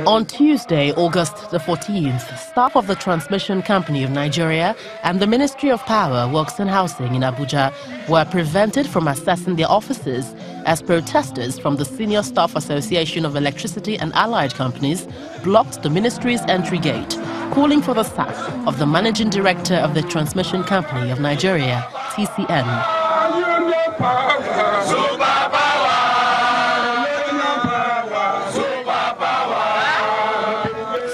On Tuesday, August the 14th, staff of the Transmission Company of Nigeria and the Ministry of Power, Works and Housing in Abuja were prevented from accessing their offices as protesters from the Senior Staff Association of Electricity and Allied Companies blocked the ministry's entry gate, calling for the sack of the Managing Director of the Transmission Company of Nigeria, TCN.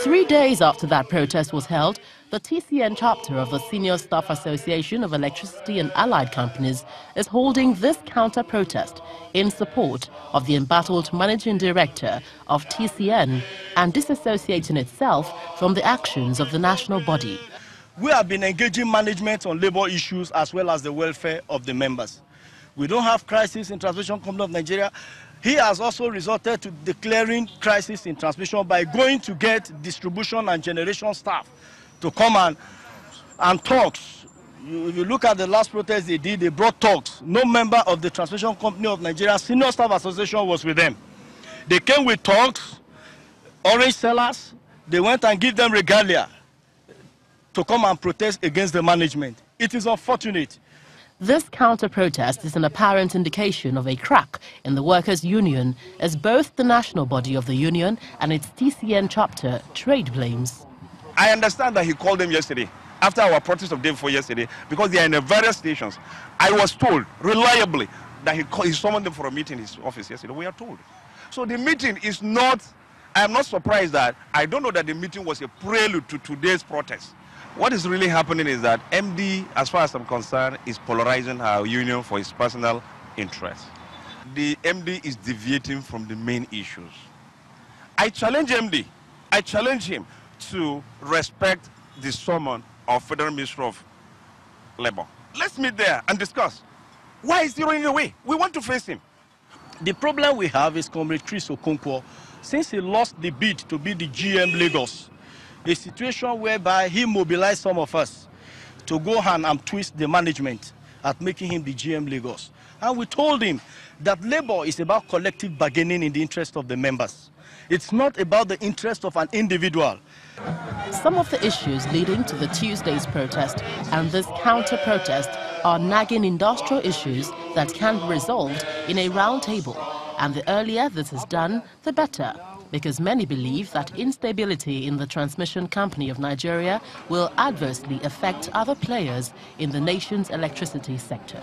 3 days after that protest was held, the TCN chapter of the Senior Staff Association of Electricity and Allied Companies is holding this counter-protest in support of the embattled managing director of TCN and disassociating itself from the actions of the national body. We have been engaging management on labor issues as well as the welfare of the members. We don't have crisis in Transmission Company of Nigeria. He has also resorted to declaring crisis in transmission by going to get distribution and generation staff to come and talks. If you look at the last protest they did, they brought talks. No member of the Transmission Company of Nigeria Senior Staff Association was with them. They came with talks, orange sellers. They went and give them regalia to come and protest against the management. It is unfortunate. This counter-protest is an apparent indication of a crack in the workers' union, as both the national body of the union and its TCN chapter trade blames. I understand that he called them yesterday, after our protest of day before yesterday, because they are in the various stations. I was told, reliably, that he summoned them for a meeting in his office yesterday. We are told. So the meeting is not, I am not surprised that, I don't know that the meeting was a prelude to today's protest. What is really happening is that MD, as far as I'm concerned, is polarizing our union for his personal interests. The MD is deviating from the main issues. I challenge MD. I challenge him to respect the summon of Federal Ministry of Labor. Let's meet there and discuss. Why is he running away? We want to face him. The problem we have is Comrade Chris Okonkwo, since he lost the bid to be the GM Lagos, a situation whereby he mobilized some of us to go and twist the management at making him the GM Lagos. And we told him that labor is about collective bargaining in the interest of the members. It's not about the interest of an individual. Some of the issues leading to the Tuesday's protest and this counter-protest are nagging industrial issues that can be resolved in a round table. And the earlier this is done, the better, because many believe that instability in the Transmission Company of Nigeria will adversely affect other players in the nation's electricity sector.